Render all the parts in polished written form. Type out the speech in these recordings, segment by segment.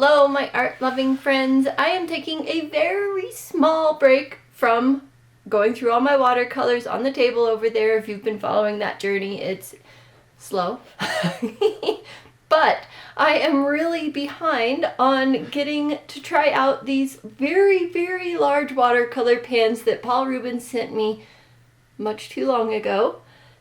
Hello, my art-loving friends. I am taking a very small break from going through all my watercolors on the table over there. If you've been following that journey, it's slow. But I am really behind on getting to try out these very, very large watercolor pans that Ruben sent me much too long ago.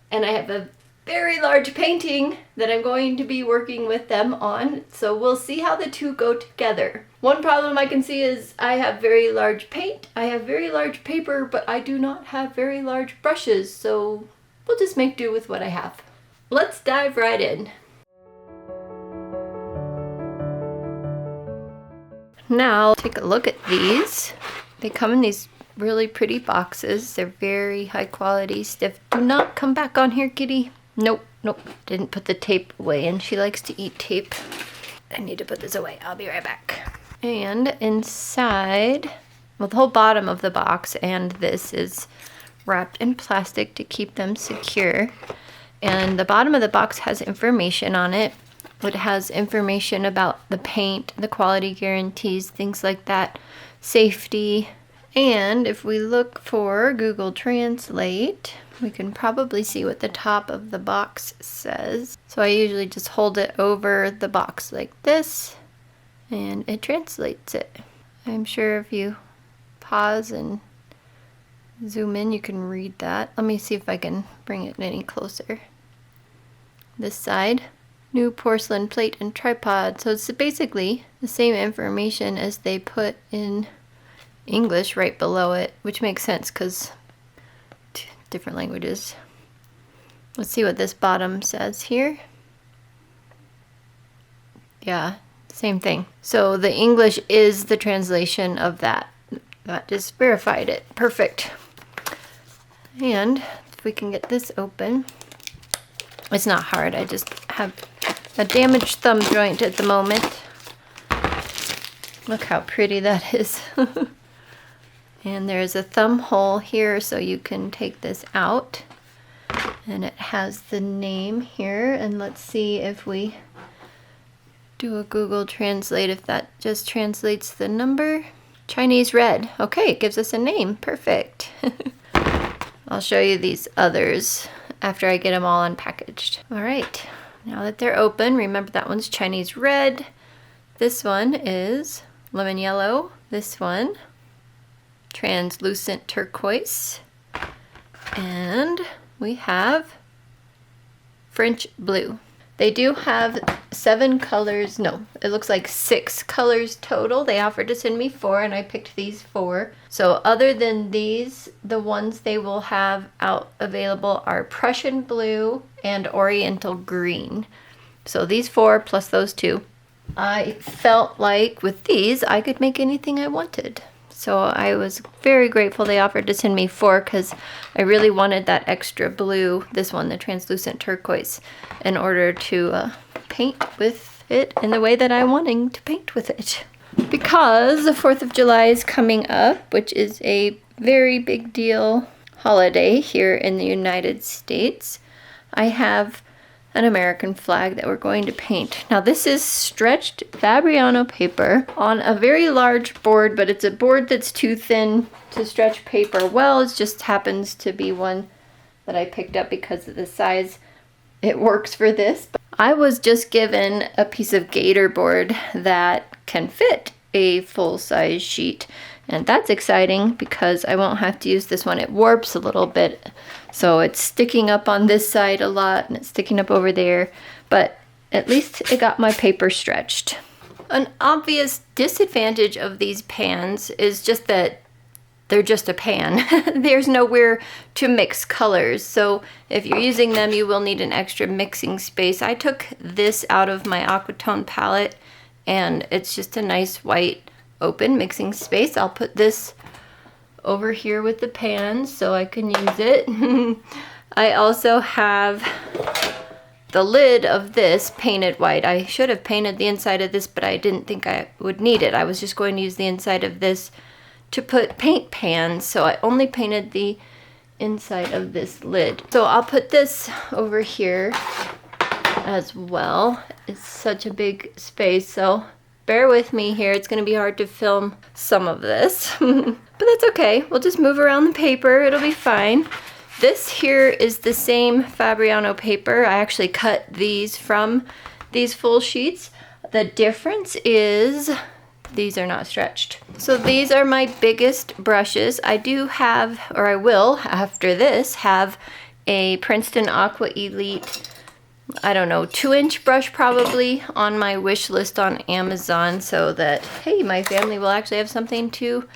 And I have a very large painting that I'm going to be working with them on, so we'll see how the two go together. One problem I can see is I have very large paint, I have very large paper, but I do not have very large brushes, so we'll just make do with what I have. Let's dive right in. Now take a look at these. They come in these really pretty boxes. They're very high quality, stiff. Do not come back on here, kitty. Nope, didn't put the tape away, and she likes to eat tape. I need to put this away. I'll be right back. And inside, well, the whole bottom of the box and this is wrapped in plastic to keep them secure. And the bottom of the box has information on it. It has information about the paint, the quality guarantees, things like that, safety. And if we look for Google Translate, we can probably see what the top of the box says. So I usually just hold it over the box like this, and it translates it. I'm sure if you pause and zoom in, you can read that. Let me see if I can bring it any closer. This side, new porcelain plate and tripod. So it's basically the same information as they put in English right below it, which makes sense because different languages. Let's see what this bottom says here. Yeah, same thing. So the English is the translation of that. That just verified it. Perfect. And if we can get this open. It's not hard. I just have a damaged thumb joint at the moment. Look how pretty that is. And there's a thumb hole here so you can take this out. And it has the name here. And let's see if we do a Google Translate, if that just translates the number. Chinese red. Okay, it gives us a name. Perfect. I'll show you these others after I get them all unpackaged. All right, now that they're open, remember that one's Chinese red. This one is lemon yellow. This one, translucent turquoise, and we have French blue. They do have 7 colors, no, it looks like 6 colors total. They offered to send me 4 and I picked these 4. So other than these, the ones they will have out available are Prussian blue and Oriental green. So these 4 plus those 2. I felt like with these I could make anything I wanted. So I was very grateful they offered to send me 4 because I really wanted that extra blue, this one, the translucent turquoise, in order to paint with it in the way that I'm wanting to paint with it. Because the 4th of July is coming up, which is a very big deal holiday here in the United States, I have an American flag that we're going to paint. Now this is stretched Fabriano paper on a very large board, but it's a board that's too thin to stretch paper well. It just happens to be one that I picked up because of the size. It works for this. I was just given a piece of gator board that can fit a full-size sheet, and that's exciting because I won't have to use this one. It warps a little bit, so it's sticking up on this side a lot and it's sticking up over there, but at least it got my paper stretched. An obvious disadvantage of these pans is just that they're just a pan. There's nowhere to mix colors, so if you're using them you will need an extra mixing space. I took this out of my Aquatone palette and it's just a nice white open mixing space. I'll put this over here with the pans so I can use it. I also have the lid of this painted white. I should have painted the inside of this, but I didn't think I would need it. I was just going to use the inside of this to put paint pans, so I only painted the inside of this lid. So I'll put this over here as well. It's such a big space, so bear with me here. It's going to be hard to film some of this, but that's okay. We'll just move around the paper. It'll be fine. This here is the same Fabriano paper. I actually cut these from these full sheets. The difference is these are not stretched. So these are my biggest brushes. I do have, or I will after this, have a Princeton Aqua Elite, I don't know, 2-inch brush probably on my wish list on Amazon, so that, hey, my family will actually have something to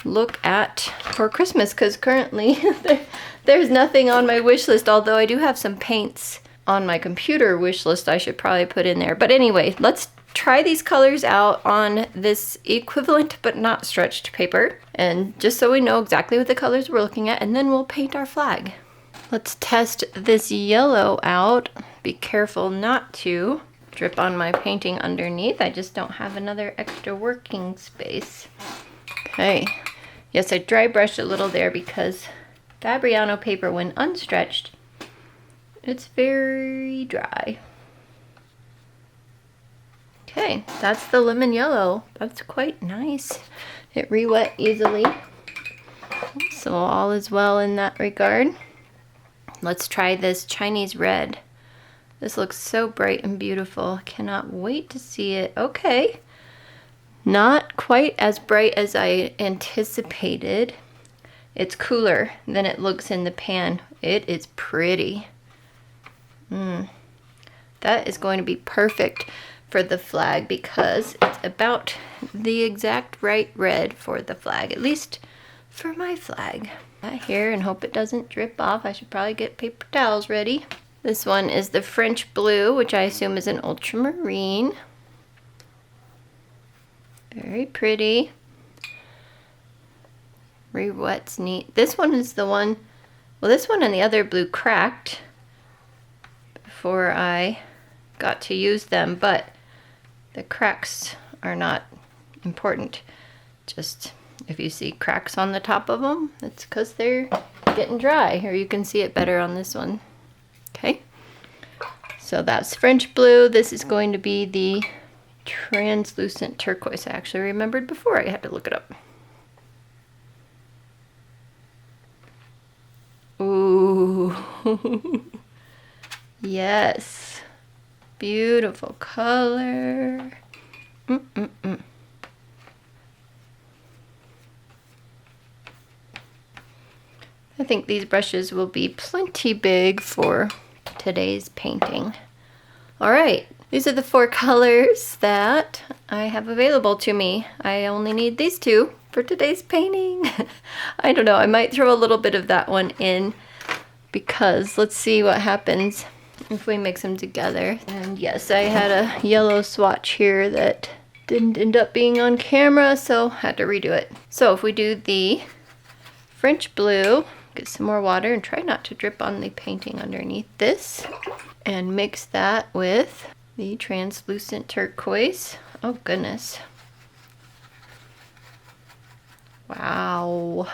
look at for Christmas, because currently there's nothing on my wish list, although I do have some paints on my computer wish list I should probably put in there. But anyway, let's try these colors out on this equivalent but not stretched paper, and just so we know exactly what the colors we're looking at, and then we'll paint our flag. Let's test this yellow out. Be careful not to drip on my painting underneath. I just don't have another extra working space. Okay, yes, I dry brushed a little there because Fabriano paper, when unstretched, it's very dry. Okay, that's the lemon yellow. That's quite nice. It re-wet easily, so all is well in that regard. Let's try this Chinese red. This looks so bright and beautiful. Cannot wait to see it. Okay, not quite as bright as I anticipated. It's cooler than it looks in the pan. It is pretty. That is going to be perfect for the flag because it's about the exact right red for the flag, at least for my flag. Here, and hope it doesn't drip off. I should probably get paper towels ready. This one is the French blue, which I assume is an ultramarine. Very pretty. Re-wet's neat. This one is the one, well, this one and the other blue cracked before I got to use them, but the cracks are not important. Just if you see cracks on the top of them, it's because they're getting dry, or you can see it better on this one. Okay, so that's French blue. This is going to be the translucent turquoise. I actually remembered before I had to look it up. Ooh, yes, beautiful color. I think these brushes will be plenty big for today's painting. All right, these are the 4 colors that I have available to me. I only need these 2 for today's painting. I don't know, I might throw a little bit of that one in because let's see what happens if we mix them together. And yes, I had a yellow swatch here that didn't end up being on camera, so had to redo it. So if we do the French blue, get some more water and try not to drip on the painting underneath this, and mix that with the translucent turquoise. Oh goodness. Wow.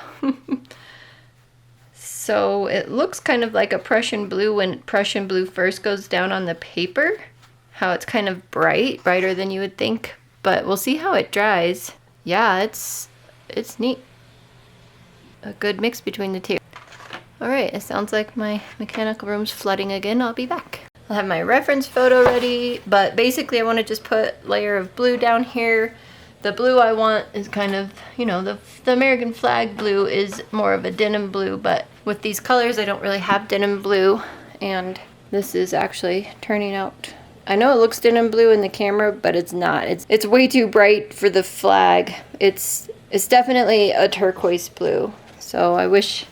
So it looks kind of like a Prussian blue when Prussian blue first goes down on the paper. How it's kind of brighter than you would think, but we'll see how it dries. Yeah, it's neat. A good mix between the two. All right, it sounds like my mechanical room's flooding again. I'll be back. I'll have my reference photo ready, but basically I want to just put a layer of blue down here. The blue I want is kind of, you know, the American flag blue is more of a denim blue, but with these colors I don't really have denim blue, and this is actually turning out, I know it looks denim blue in the camera, but it's not. It's way too bright for the flag. It's definitely a turquoise blue, so I wish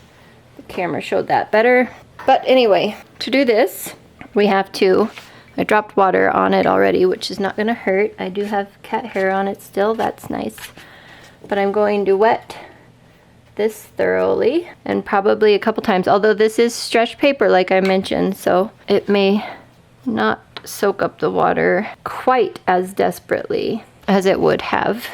the camera showed that better. But anyway, to do this, we have to, I dropped water on it already, which is not going to hurt. I do have cat hair on it still, that's nice. But I'm going to wet this thoroughly, and probably a couple times, although this is stretched paper like I mentioned, so it may not soak up the water quite as desperately as it would have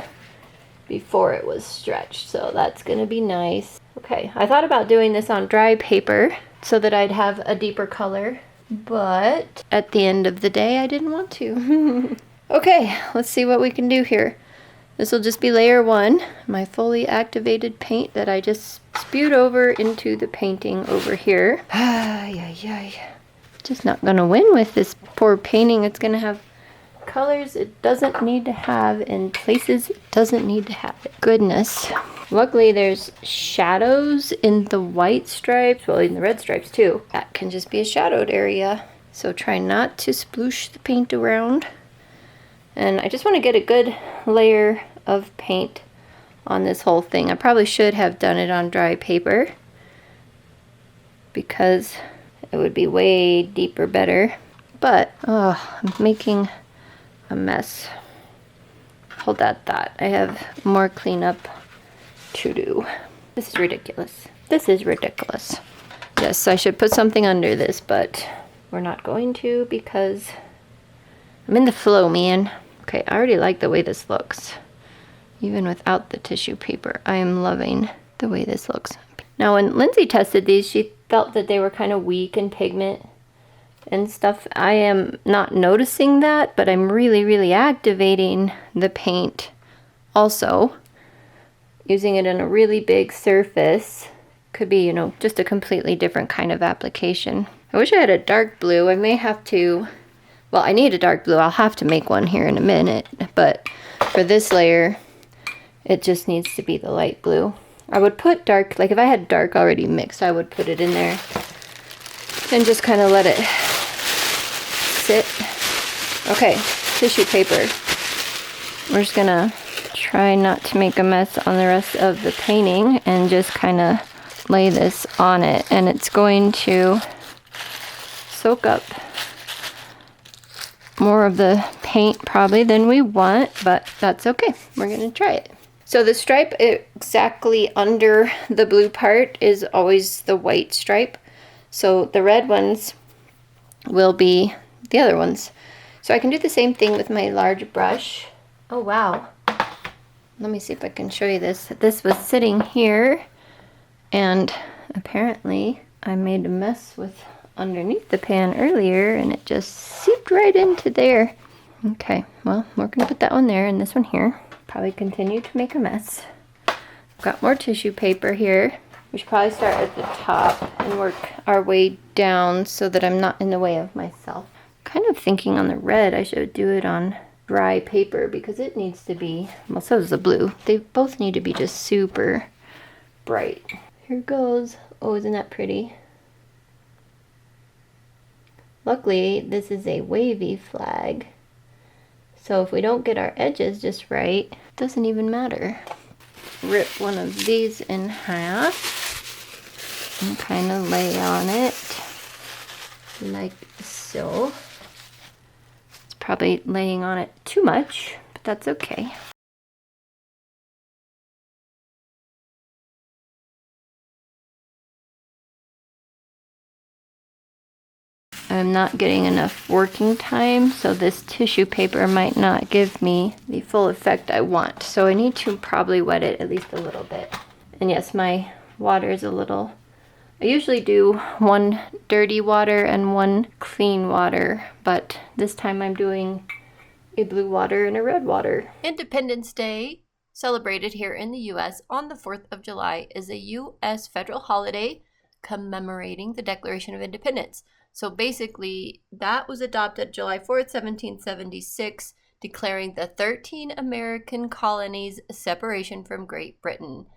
before it was stretched, so that's going to be nice. Okay, I thought about doing this on dry paper so that I'd have a deeper color, but at the end of the day I didn't want to. Okay, let's see what we can do here. This will just be layer 1, my fully activated paint that I just spewed over into the painting over here. Just not gonna win with this poor painting. It's gonna have colors it doesn't need to have in places it doesn't need to have it. Goodness. Luckily there's shadows in the white stripes, well in the red stripes too. That can just be a shadowed area. So try not to sploosh the paint around. And I just want to get a good layer of paint on this whole thing. I probably should have done it on dry paper because it would be way deeper better. But, oh, I'm making a mess. Hold that thought. I have more cleanup to do. This is ridiculous. This is ridiculous. Yes, I should put something under this, but we're not going to because I'm in the flow, man. Okay, I already like the way this looks. Even without the tissue paper, I am loving the way this looks. Now, when Lindsay tested these, she felt that they were kind of weak in pigment and stuff. I am not noticing that, but I'm really activating the paint also. Using it in a really big surface. Could be, you know, just a completely different kind of application. I wish I had a dark blue. I may have to, well, I need a dark blue. I'll have to make one here in a minute, but for this layer, it just needs to be the light blue. I would put dark, like if I had dark already mixed, I would put it in there and just kind of let it sit. Okay, tissue paper. We're just gonna try not to make a mess on the rest of the painting and just kind of lay this on it, and it's going to soak up more of the paint probably than we want, but that's okay. We're gonna try it. So the stripe exactly under the blue part is always the white stripe. So the red ones will be the other ones. So I can do the same thing with my large brush. Oh wow. Let me see if I can show you this. This was sitting here and apparently I made a mess with underneath the pan earlier and it just seeped right into there. Okay, well, we're gonna put that one there and this one here. Probably continue to make a mess. Got more tissue paper here. We should probably start at the top and work our way down so that I'm not in the way of myself. Kind of thinking on the red I should do it on dry paper because it needs to be, well, so does the blue. They both need to be just super bright. Here goes. Oh, isn't that pretty? Luckily, this is a wavy flag. So if we don't get our edges just right, it doesn't even matter. Rip one of these in half and kind of lay on it like so. It's probably laying on it too much, but that's okay. I'm not getting enough working time, so this tissue paper might not give me the full effect I want. So I need to probably wet it at least a little bit. And yes, my water is a little, I usually do one dirty water and one clean water, but this time I'm doing a blue water and a red water. Independence Day, celebrated here in the US on the 4th of July, is a US federal holiday commemorating the Declaration of Independence. So basically, that was adopted July 4th, 1776, declaring the 13 American colonies' separation from Great Britain.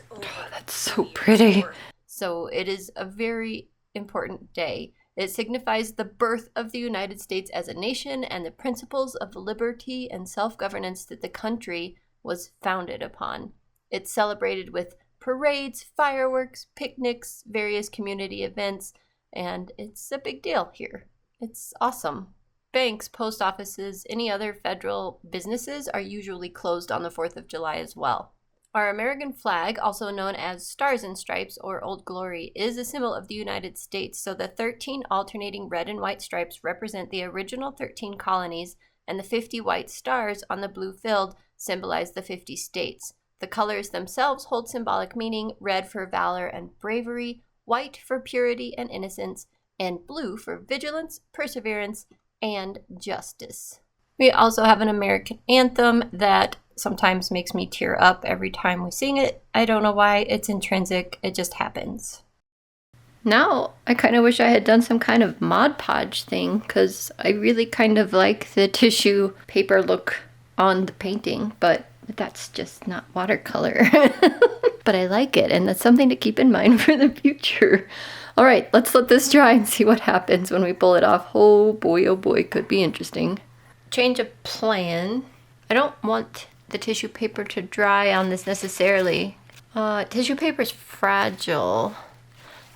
Oh, that's so pretty. So it is a very important day. It signifies the birth of the United States as a nation and the principles of liberty and self-governance that the country was founded upon. It's celebrated with parades, fireworks, picnics, various community events, and it's a big deal here. It's awesome. Banks, post offices, any other federal businesses are usually closed on the 4th of July as well. Our American flag, also known as Stars and Stripes or Old Glory, is a symbol of the United States, so the 13 alternating red and white stripes represent the original 13 colonies, and the 50 white stars on the blue field symbolize the 50 states. The colors themselves hold symbolic meaning: red for valor and bravery, white for purity and innocence, and blue for vigilance, perseverance, and justice. We also have an American anthem that sometimes makes me tear up every time we sing it. I don't know why, it's intrinsic, it just happens. Now, I kind of wish I had done some kind of Mod Podge thing, because I really kind of like the tissue paper look on the painting, but that's just not watercolor. But I like it, and that's something to keep in mind for the future. All right, let's let this dry and see what happens when we pull it off. Oh boy, could be interesting. Change of plan. I don't want the tissue paper to dry on this necessarily. Tissue paper is fragile,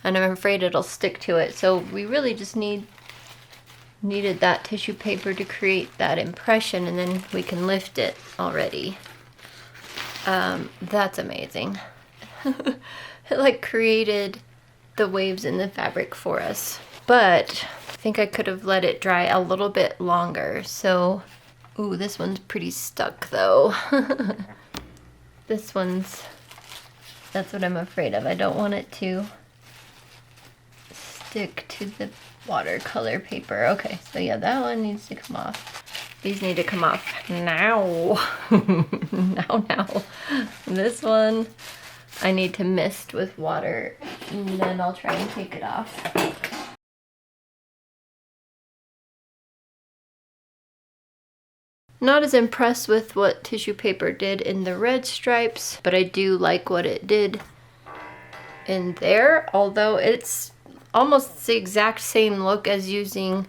and I'm afraid it'll stick to it. So we really just needed that tissue paper to create that impression, and then we can lift it already. That's amazing. It like created the waves in the fabric for us. But I think I could have let it dry a little bit longer. So, ooh, this one's pretty stuck though. This one's, that's what I'm afraid of. I don't want it to stick to the watercolor paper. Okay, so yeah, that one needs to come off. These need to come off now. now. This one I need to mist with water, and then I'll try and take it off. Not as impressed with what tissue paper did in the red stripes, but I do like what it did in there, although it's almost the exact same look as using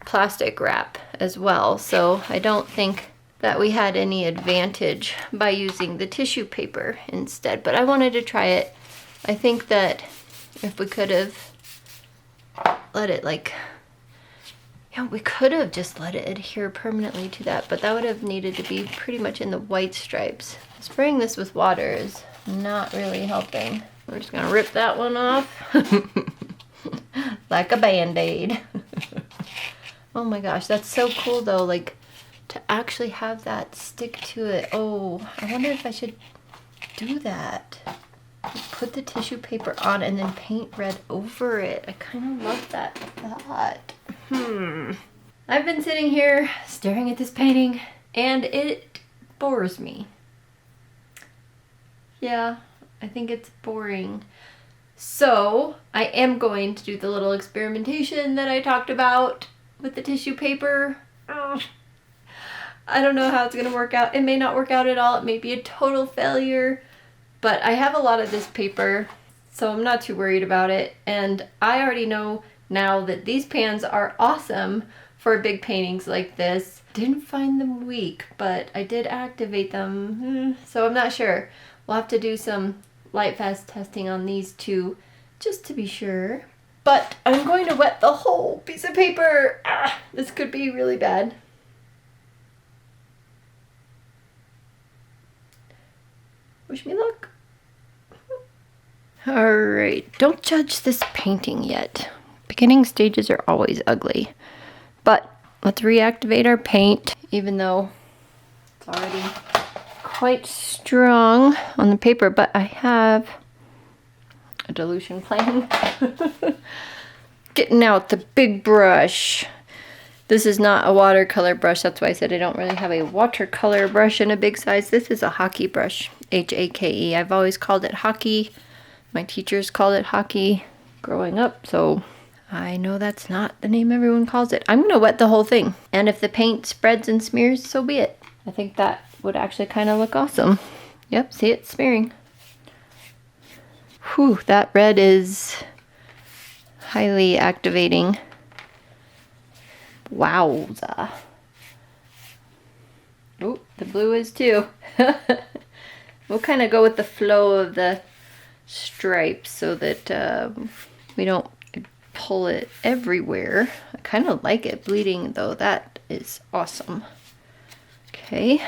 plastic wrap as well. So I don't think that we had any advantage by using the tissue paper instead, but I wanted to try it. I think that if we could have let it we could have just let it adhere permanently to that, but that would have needed to be pretty much in the white stripes. Spraying this with water is not really helping. We're just gonna rip that one off like a band-aid. Oh my gosh, that's so cool though, like to actually have that stick to it. Oh, I wonder if I should do that. Put the tissue paper on and then paint red over it. I kind of love that thought. I've been sitting here staring at this painting and it bores me. Yeah, I think it's boring. So I am going to do the little experimentation that I talked about with the tissue paper. I don't know how it's going to work out. It may not work out at all. It may be a total failure, but I have a lot of this paper, so I'm not too worried about it. And I already know now that these pans are awesome for big paintings like this. Didn't find them weak, but I did activate them, so I'm not sure. We'll have to do some light fast testing on these two just to be sure. But I'm going to wet the whole piece of paper. This could be really bad. Wish me luck. Alright, don't judge this painting yet. Beginning stages are always ugly. But let's reactivate our paint, even though it's already quite strong on the paper, but I have a dilution plan. Getting out the big brush. This is not a watercolor brush, that's why I said I don't really have a watercolor brush in a big size. This is a hockey brush, H-A-K-E. I've always called it hockey. My teachers called it hockey growing up, so I know that's not the name everyone calls it. I'm gonna wet the whole thing, and if the paint spreads and smears, so be it. I think that would actually kind of look awesome. Yep, see it smearing. Whew, that red is highly activating. Wowza. Oh, the blue is too. We'll kind of go with the flow of the stripes so that we don't pull it everywhere. I kind of like it bleeding though. That is awesome. Okay.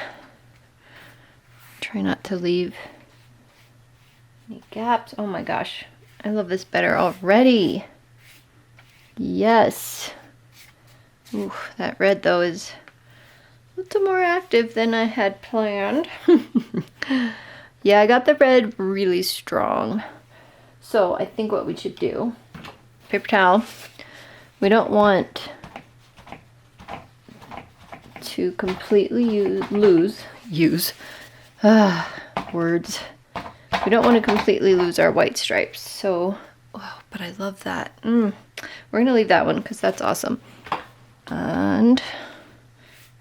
Try not to leave any gaps. Oh my gosh. I love this better already. Yes. Ooh, that red though is a little more active than I had planned. Yeah, I got the red really strong. So I think what we should do, paper towel, we don't want to completely use words. We don't want to completely lose our white stripes. So, oh, but I love that. We're gonna leave that one because that's awesome. And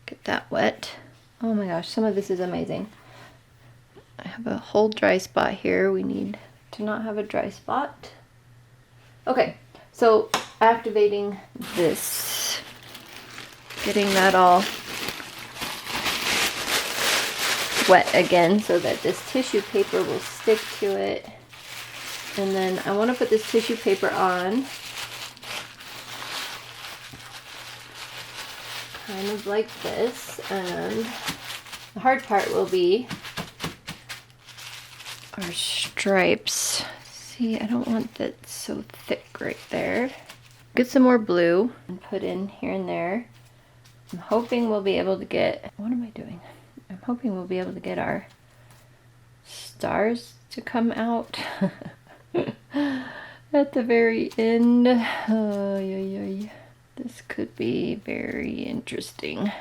get that wet. Oh my gosh, some of this is amazing. I have a whole dry spot here. We need to not have a dry spot. Okay, so activating this, getting that all wet again so that this tissue paper will stick to it. And then I want to put this tissue paper on kind of like this, and the hard part will be our stripes. See, I don't want that so thick right there. Get some more blue and put in here and there. I'm hoping we'll be able to get, what am I doing? I'm hoping we'll be able to get our stars to come out at the very end. Oh, yeah. This could be very interesting.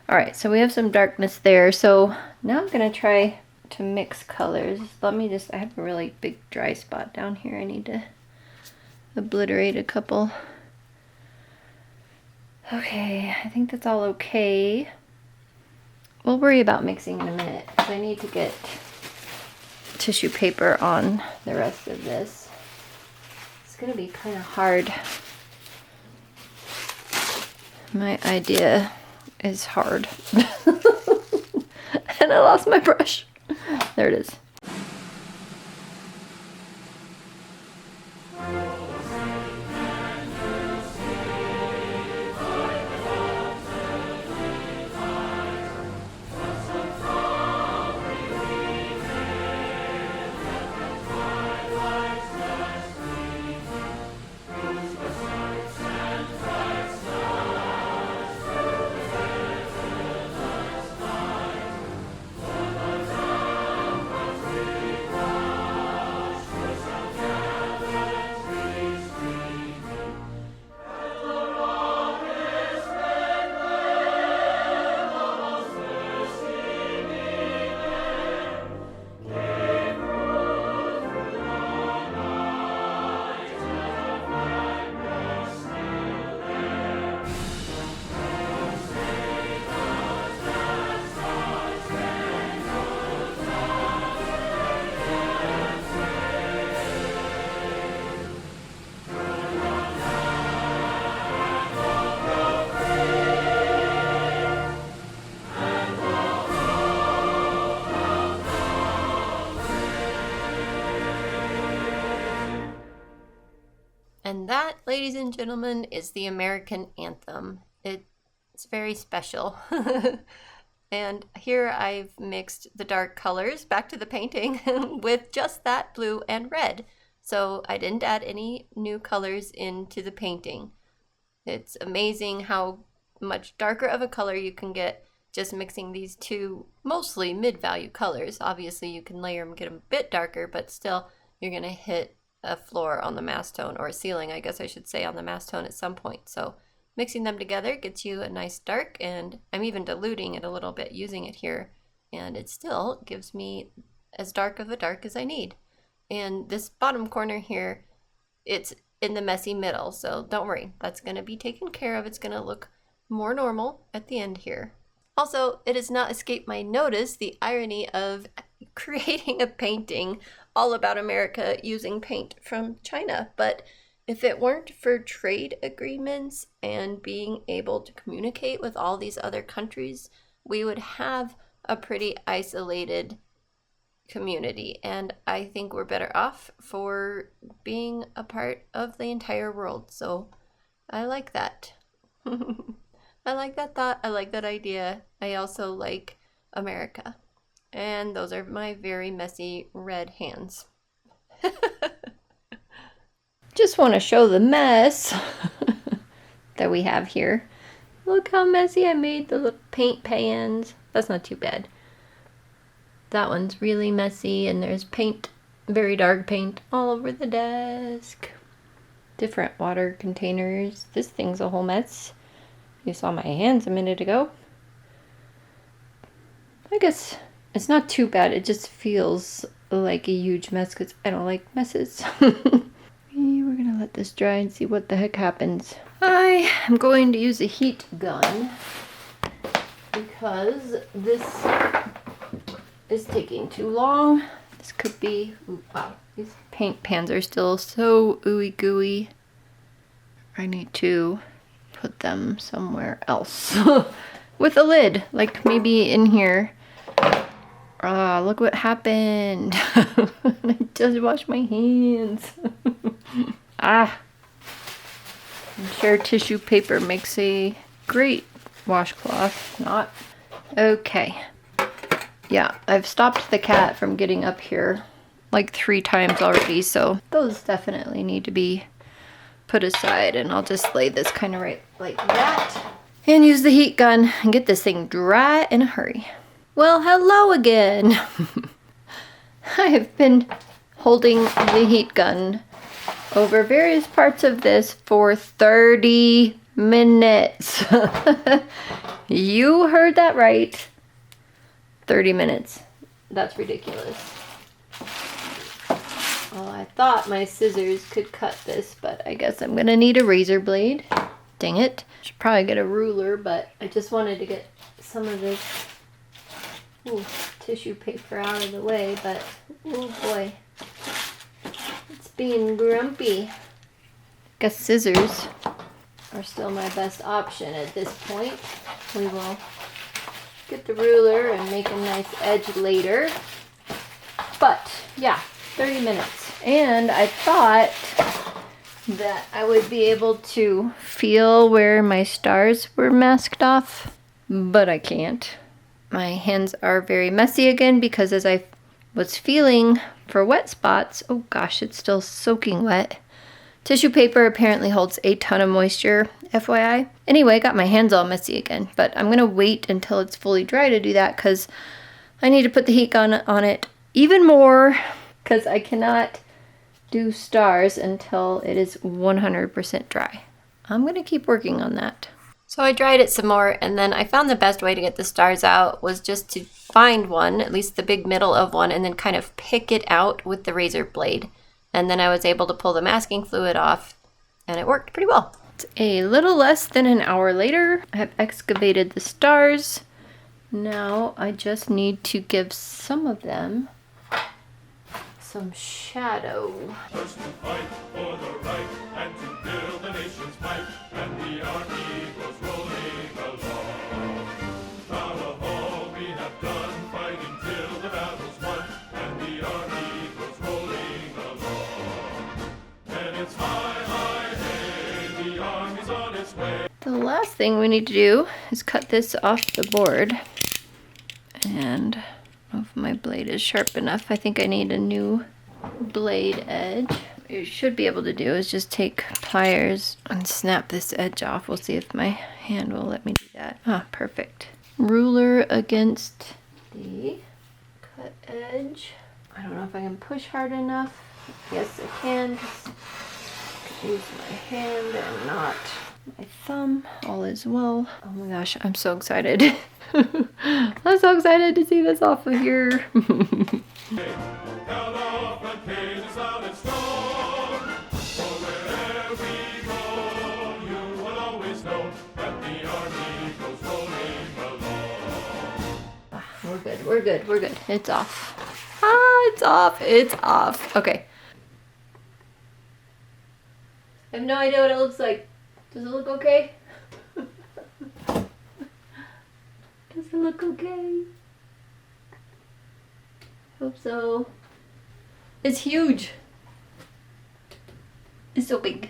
All right, so we have some darkness there. So now I'm gonna try to mix colors. Let me just, I have a really big dry spot down here. I need to obliterate a couple. Okay, I think that's all okay. We'll worry about mixing in a minute because I need to get tissue paper on the rest of this. It's gonna be kind of hard. My idea is hard. And I lost my brush. There it is. And that, ladies and gentlemen, is the American anthem. It's very special. And here I've mixed the dark colors back to the painting with just that blue and red. So I didn't add any new colors into the painting. It's amazing how much darker of a color you can get just mixing these two mostly mid-value colors. Obviously you can layer them, get them a bit darker, but still you're gonna hit a floor on the mass tone, or a ceiling, I guess I should say, on the mass tone at some point. So mixing them together gets you a nice dark, and I'm even diluting it a little bit using it here, and it still gives me as dark of a dark as I need. And this bottom corner here, it's in the messy middle, so don't worry, that's going to be taken care of. It's going to look more normal at the end here. Also, it has not escaped my notice the irony of creating a painting all about America using paint from China. But if it weren't for trade agreements and being able to communicate with all these other countries, we would have a pretty isolated community. And I think we're better off for being a part of the entire world. So I like that. I like that thought. I like that idea. I also like America. And those are my very messy red hands. Just want to show the mess that we have here. Look how messy I made the little paint pans. That's not too bad. That one's really messy, and there's paint, very dark paint, all over the desk. different water containers. This thing's a whole mess. You saw my hands a minute ago. I guess it's not too bad. It just feels like a huge mess because I don't like messes. We're gonna let this dry and see what the heck happens. I am going to use a heat gun because this is taking too long. This could be, ooh, wow, these paint pans are still so ooey gooey. I need to put them somewhere else with a lid, like maybe in here. Ah, look what happened. I just washed my hands. Ah, I'm sure tissue paper makes a great washcloth. Not. Okay. Yeah, I've stopped the cat from getting up here like 3 times already, so those definitely need to be put aside, and I'll just lay this kind of right like that and use the heat gun and get this thing dry in a hurry. Well, hello again. I've been holding the heat gun over various parts of this for 30 minutes. You heard that right. 30 minutes. That's ridiculous. Well, I thought my scissors could cut this, but I guess I'm gonna need a razor blade. Dang it. Should probably get a ruler, but I just wanted to get some of this tissue paper out of the way, but oh boy, it's being grumpy. Guess scissors are still my best option at this point. We will get the ruler and make a nice edge later. But yeah, 30 minutes. And I thought that I would be able to feel where my stars were masked off, but I can't. My hands are very messy again because as I was feeling for wet spots, oh gosh, it's still soaking wet. Tissue paper apparently holds a ton of moisture, FYI. Anyway, got my hands all messy again, but I'm gonna wait until it's fully dry to do that because I need to put the heat gun on it even more because I cannot do stars until it is 100% dry. I'm gonna keep working on that. So I dried it some more, and then I found the best way to get the stars out was just to find one, at least the big middle of one, and then kind of pick it out with the razor blade. And then I was able to pull the masking fluid off, and it worked pretty well. It's a little less than an hour later. I have excavated the stars. Now I just need to give some of them some shadow. First to fight for the right and to build the nation's might, and the army goes rolling along. Proud of all we have done, fighting till the battle's won, and the army goes rolling along. And it's high, high, hey, the army's on its way. The last thing we need to do is cut this off the board. And I don't know if my blade is sharp enough. I think I need a new blade edge. What you should be able to do is just take pliers and snap this edge off. We'll see if my hand will let me do that. Ah, perfect. Ruler against the cut edge. I don't know if I can push hard enough. Yes, I can. Just use my hand and not my thumb. All is well. Oh my gosh, I'm so excited. I'm so excited to see this off of here. We're good, we're good, we're good. It's off. Ah, it's off, it's off. Okay. I have no idea what it looks like. Does it look okay? Does it look okay? Hope so. It's huge. It's so big.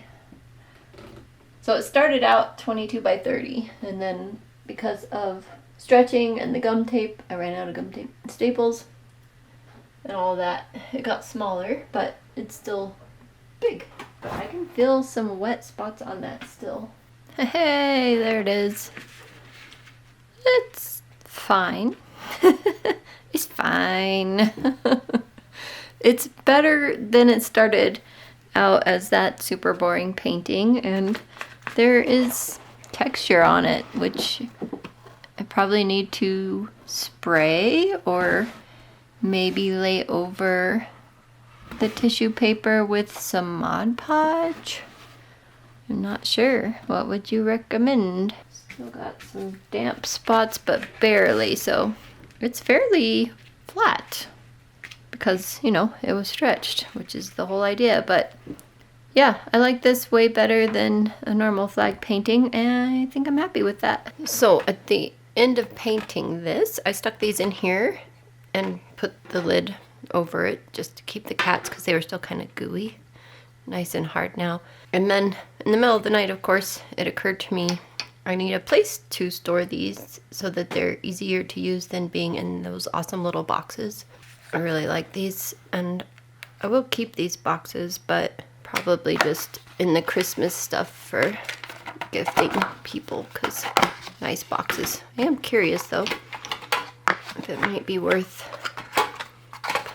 So it started out 22 by 30, and then because of stretching and the gum tape, I ran out of gum tape, staples, and all that, it got smaller, but it's still big. But I can feel some wet spots on that still. Hey, there it is. It's fine. It's fine. It's better than it started out as that super boring painting, and there is texture on it, which I probably need to spray or maybe lay over the tissue paper with some Mod Podge. I'm not sure. What would you recommend? Still got some damp spots, but barely, so it's fairly flat because, you know, it was stretched, which is the whole idea. But yeah, I like this way better than a normal flag painting, and I think I'm happy with that. So at the end of painting this, I stuck these in here and put the lid over it just to keep the cats, because they were still kind of gooey. Nice and hard now. And then in the middle of the night, of course, it occurred to me I need a place to store these so that they're easier to use than being in those awesome little boxes. I really like these, and I will keep these boxes, but probably just in the Christmas stuff for gifting people, because nice boxes. I am curious though if it might be worth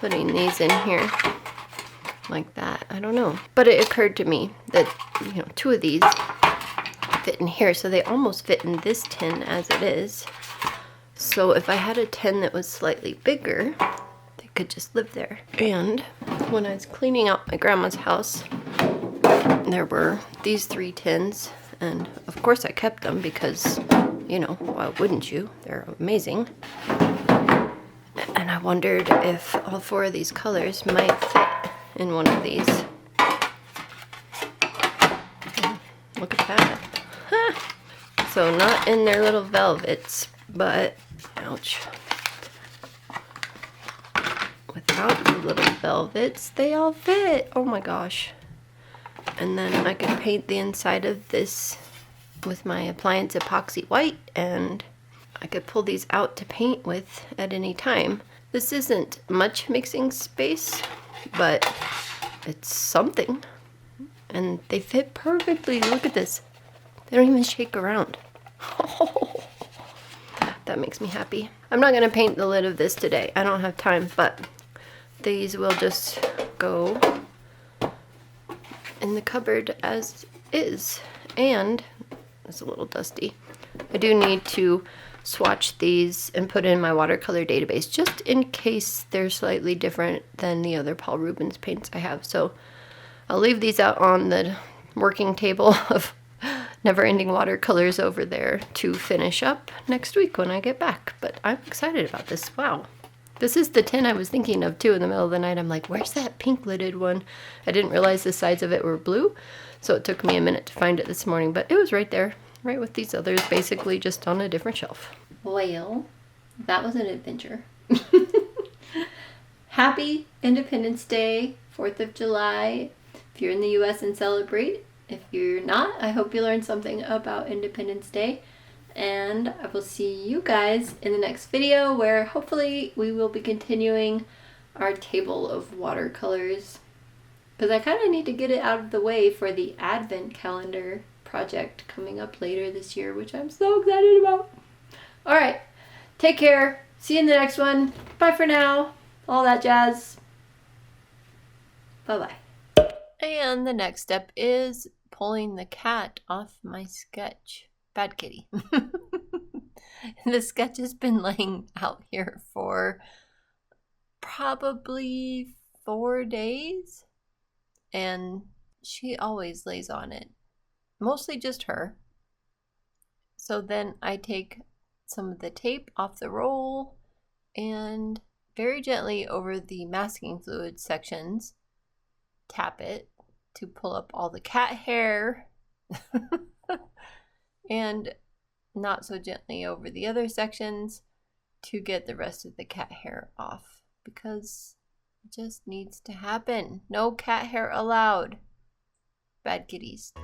putting these in here like that. I don't know. But it occurred to me that, you know, 2 of these fit in here, so they almost fit in this tin as it is. So if I had a tin that was slightly bigger, they could just live there. And when I was cleaning out my grandma's house, there were these 3 tins, and of course I kept them because, you know, why wouldn't you? They're amazing. And I wondered if all 4 of these colors might fit in one of these. Look at that. So not in their little velvets, but, ouch. Without the little velvets, they all fit. Oh my gosh. And then I could paint the inside of this with my appliance epoxy white, and I could pull these out to paint with at any time. This isn't much mixing space, but it's something. And they fit perfectly. Look at this. They don't even shake around. That makes me happy. I'm not gonna paint the lid of this today. I don't have time, but these will just go in the cupboard as is. And it's a little dusty. I do need to swatch these and put in my watercolor database just in case they're slightly different than the other Paul Rubens paints I have. So I'll leave these out on the working table of never-ending watercolors over there to finish up next week when I get back. But I'm excited about this. Wow. This is the tin I was thinking of too in the middle of the night. I'm like, where's that pink lidded one? I didn't realize the sides of it were blue, so it took me a minute to find it this morning, but it was right there, right with these others, basically just on a different shelf. Well, that was an adventure. Happy Independence Day, 4th of July. If you're in the US and celebrate. If you're not, I hope you learned something about Independence Day. And I will see you guys in the next video, where hopefully we will be continuing our table of watercolors, because I kind of need to get it out of the way for the Advent calendar project coming up later this year, which I'm so excited about. All right, take care. See you in the next one. Bye for now. All that jazz. Bye-bye. And the next step is pulling the cat off my sketch. Bad kitty. The sketch has been laying out here for probably 4 days, and she always lays on it, mostly just her. So then I take some of the tape off the roll and very gently over the masking fluid sections tap it to pull up all the cat hair. And not so gently over the other sections to get the rest of the cat hair off, because it just needs to happen. No cat hair allowed. Bad kitties.